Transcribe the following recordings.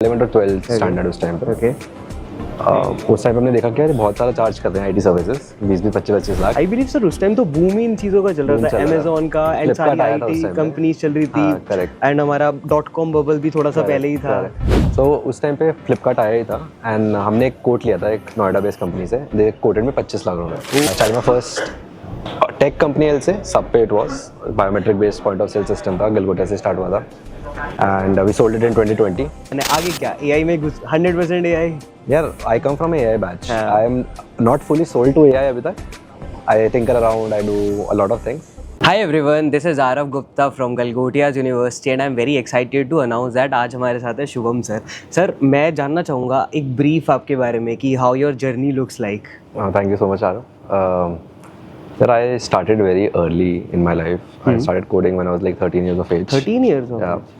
11th और 12th standard उस time पे। ओके। उस टाइम पे हमने देखा कि यार बहुत सारा चार्ज कर रहे हैं IT services, 20-25 lakh. I believe sir उस टाइम तो बूम ही इन चीज़ों का चल रहा था, अमेजोन का एंड सारी आईटी कंपनीज चल रही थी। करेक्ट। एंड हमारा .com बबल भी थोड़ा सा पहले ही था। तो उस टाइम पे फ्लिपकार्ट आया ही था एंड हमने एक कोट लिया था एक नोएडा बेस्ड कंपनी से, दे कोटेड में 25 लाख रुपए। स्टार्ट में फर्स्ट टेक कंपनी एल से सब पे it was biometric based point of sale system था, गलगोटिया से स्टार्ट हुआ था and we sold it in 2020। And आगे क्या एआई में 100% एआई? यार I come from AI batch, I am not fully sold to AI अभी तक। I think around, I do a lot of things. Hi everyone, this is Arav Gupta from Galgotias University and I'm very excited to announce that आज हमारे साथ है Shubham sir. Sir मैं जानना चाहूँगा एक ब्रीफ आपके बारे में कि how your journey looks like। Thank you so much, Arav. Sir, I started very early in my life. I started coding when I was like 13 years of age. 13 years of Yeah.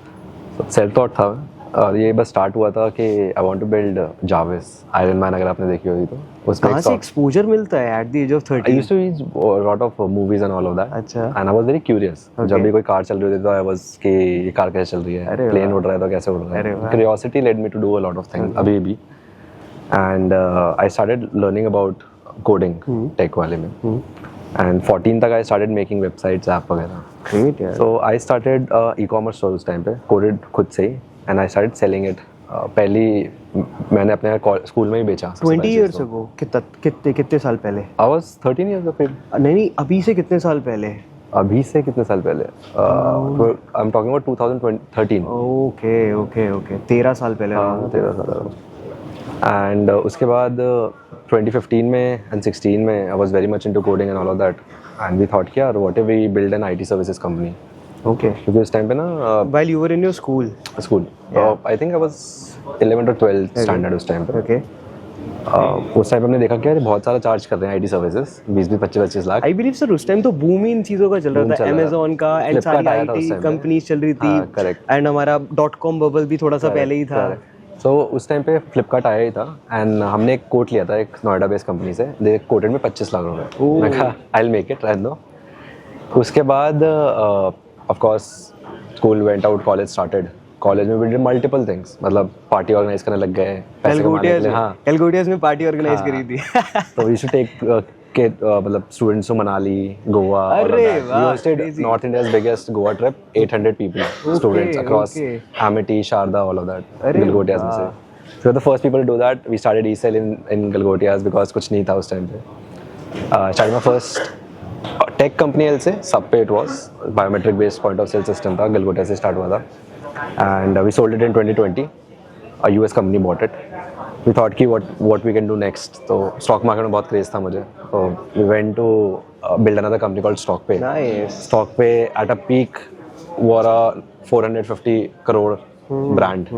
So self taught था और ये बस start हुआ था कि I want to build जाविस, Iron Man अगर आपने देखी होगी तो उसमें कहाँ से एक्सपोजर मिलता है at the age of 13? I used to watch a lot of movies and all of that. अच्छा। And I was very curious. जब भी कोई कार चल रही होती तो I was कि ये कार कैसे चल रही है, प्लेन उड़ रहा है तो कैसे उड़ रहा है। Curiosity led me to do a lot of things अभी भी। And I started learning about coding tech वाले में। And 14 तक I started making websites, app वगैरह। Great यार। So I started e-commerce store उस टाइम पे, coded खुद से ही and I started selling it. पहली मैंने अपने स्कूल में ही बेचा। 20 years ago? कितने साल पहले? I was 13 years of age. नहीं अभी से कितने साल पहले? अभी से कितने साल पहले? I'm talking about 2013. ओके 13 साल पहले। हाँ 13 साल। And उसके बाद 2015 में and 16 में I was very much into coding and all of that. And we thought कि यार what if we build an IT services company? Okay. क्योंकि उस टाइम पे ना while you were in your school? I think I was 11th और 12th standard उस time पे। Okay. उस टाइम पे हमने देखा कि यार बहुत सारा चार्ज कर रहे हैं IT services, 20-25 lakh. I believe sir उस टाइम तो बूम ही इन चीज़ों का चल रहा था, अमेजोन का एंड सारी आईटी कंपनीज चल रही थी। करेक्ट। एंड हमारा .com बबल भी थोड़ा सा पहले ही था। तो उस टाइम पे फ्लिपकार्ट आया ही था एंड हमने एक कोट लिया था एक नोएडा बेस्ड कंपनी से, दे कोटेड में 25 लाख रुपए। मैं कहा आई विल मेक इट, रहने दो। उसके बाद of course school went out, college started. College में वी डिड मल्टीपल थिंग्स, मतलब पार्टी ऑर्गेनाइज करने लग गए, पैसे कमाने के लिए। हाँ गलगोटियास में पार्टी ऑर्गेनाइज करी थी। तो वी शुड टेक मतलब स्टूडेंट्स टू मनाली, गोवा। अरे वाह, north India's biggest Goa trip, 800 people, students across Amity, Sharda, all of that, Galgotias में से। So the first people to do that, we started e-sell in Galgotias because कुछ नहीं था उस time पे। Started my first tech company एल से, सब पे it was biometric based point of sale system था, गलगोटिया से स्टार्ट हुआ था and we sold it in 2020। A US company bought it. We thought कि what we can do next. तो स्टॉक मार्केट में बहुत क्रेज था मुझे, तो we went to build another company called Stockpe. Stockpe at a peak were a 450 crore brand,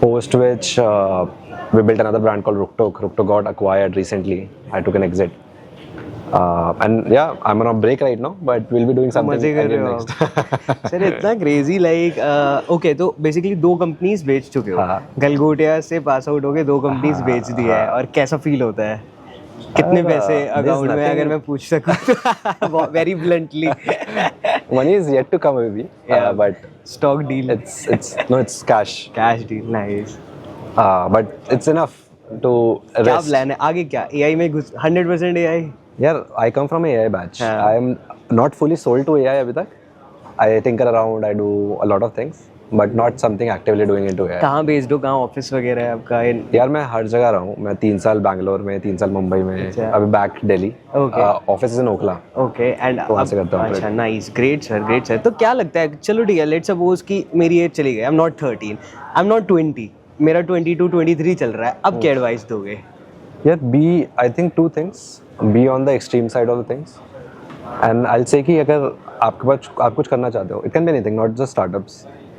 post which we built another brand called Ruktok. Ruktok got acquired recently. I took an exit. And yeah, I'm on a break right now, but we'll be doing something again next. Sir इतना crazy like okay. तो basically 2 companies बेच चुके हो, गलगोटिया से pass out हो गए, 2 companies बेच दी है, और कैसा फील होता है? कितने पैसे अकाउंट में, अगर मैं पूछ सकूं? Very bluntly. Money is yet to come maybe, but stock deal, it's cash deal, nice. But it's enough to rest. क्या प्लान है आगे? क्या एआई में 100% एआई? यार I come from AI batch. I am not fully sold to AI अभी तक. I tinker around, I do a lot of things, but not something actively doing into AI. कहाँ based हो, कहाँ office वगैरह है आपका? यार मैं हर जगह रहा हूँ। मैं 3 साल बैंगलोर में, 3 साल मुंबई में, अभी back Delhi. Office is in Okhla. Okay. And वहाँ से करता हूँ। अच्छा नाइस, ग्रेट सर। तो क्या लगता है, चलो ठीक है, लेट्स सपोज कि मेरी एज चली गई, आई am not 13, I am not 20, मेरा 22-23 चल रहा है, अब क्या एडवाइस दोगे? यार I think 2 things. Be on the extreme side of the things, and I'll say कि अगर आपके पास आप कुछ करना चाहते हो, it can be anything, not just startups,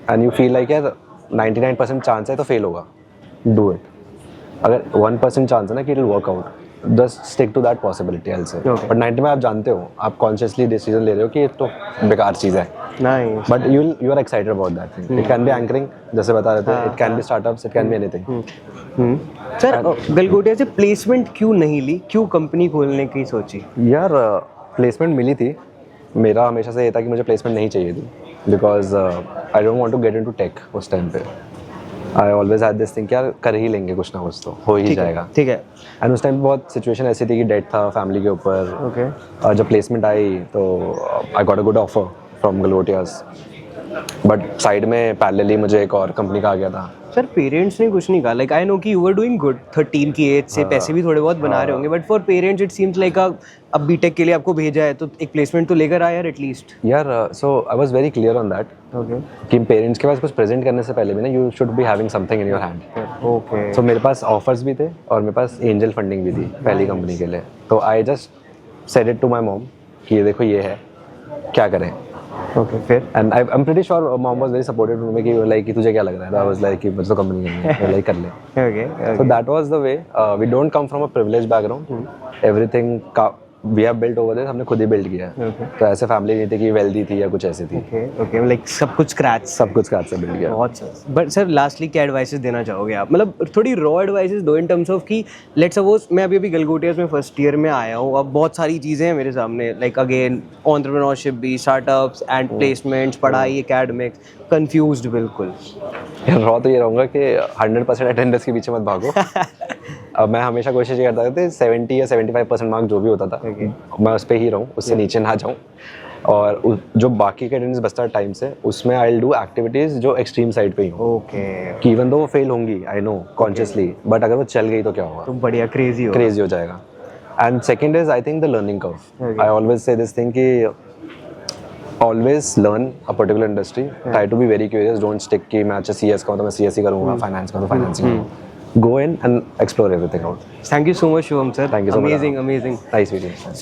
and you feel like यार 99% चांस है तो फेल होगा, do it. अगर 1% चांस है ना कि it will work out, just stick to that possibility, I'll say. But 90 में आप जानते हो, आप consciously decision ले रहे हो कि ये तो बेकार चीज़ है, nice, but you are excited about that thing. It can be anchoring, जैसे बता रहे थे, it can be startups, it can be anything. Sir Galgotia से प्लेसमेंट क्यों नहीं ली, क्यों कंपनी खोलने की सोची? यार प्लेसमेंट मिली थी, मेरा हमेशा से ये था कि मुझे प्लेसमेंट नहीं चाहिए थी, because I don't want to get into tech उस टाइम पे। I always had this thing यार कर ही लेंगे कुछ ना कुछ तो हो ही जाएगा. ठीक है. एंड उस टाइम बहुत सिचुएशन ऐसी थी कि डेट था फैमिली के ऊपर. ओके. और जब प्लेसमेंट आई तो I got a good offer from Galgotias. But side में पैरेलली मुझे एक और कंपनी का आ गया था. सर पेरेंट्स ने कुछ नहीं कहा, लाइक आई नो कि यू वर डूइंग गुड 13 की एज से, पैसे भी थोड़े बहुत बना रहे होंगे, but for parents it seems like अब बीटेक के लिए आपको भेजा है तो एक प्लेसमेंट तो लेकर आया यार एटलीस्ट. यार so I was very clear on that. Okay. कि पेरेंट्स के पास कुछ प्रेजेंट करने से पहले भी ना you should be having something in your hand. Okay. So मेरे पास ऑफर्स भी थे और मेरे पास एंजल फंडिंग भी थी पहली कंपनी के लिए. तो I just said it to my mom कि ये देखो ये है, क्या करें. ओके. फिर and I am pretty sure mom was very supportive to me कि लाइक कि तुझे क्या लग रहा है. आई वाज लाइक कि मुझे तो कंपनी करनी है, लाइक कर ले. Okay. So that was the way. We don't come from a privileged background. Everything we have built over there, हमने खुद ही build किया है. तो ऐसे फैमिली नहीं थी कि wealthy थी या कुछ ऐसी थी. ओके. ओके. लाइक सब कुछ स्क्रैच. सब कुछ स्क्रैच से build किया. बहुत सर. बट सर लास्टली क्या एडवाइसेस देना चाहोगे आप, मतलब थोड़ी रॉ एडवाइसेस दो इन टर्म्स ऑफ कि लेट्स सपोज मैं अभी गलगोटियाज में फर्स्ट ईयर में आया हूँ, अब बहुत सारी चीज़ें हैं मेरे सामने, लाइक अगेन एंटरप्रेन्योरशिप भी, स्टार्टअप्स एंड प्लेसमेंट्स, पढ़ाई, एकेडमिक्स, कंफ्यूज्ड बिल्कुल. यार रॉ तो ये रहूँगा कि 100% अटेंडेंस के पीछे मत भागो. अब मैं हमेशा कोशिश ये करता था कि 70 या 75% मार्क जो भी होता था मैं उस पर ही रहूँ, उससे नीचे ना जाऊँ. और जो बाकी के अटेंडेंस बचता है टाइम से उसमें आई विल डू एक्टिविटीज़ जो एक्सट्रीम साइड पे ही हो. ओके. कि इवन दो वो फेल होंगी आई नो कॉन्शियसली, बट अगर वो चल गई तो क्या होगा. तो बढ़िया क्रेजी हो जाएगा. And second is I think the learning curve. I always say this thing कि always learn a particular industry. Try to be very curious. Don't stick कि मैं अच्छा CS का हूँ तो मैं CS ही करूँगा, फाइनेंस का तो फाइनेंस ही करूँगा. Go in and explore everything out. Thank you so much, Shubham sir. Thank you so much. Amazing. Nice meeting you.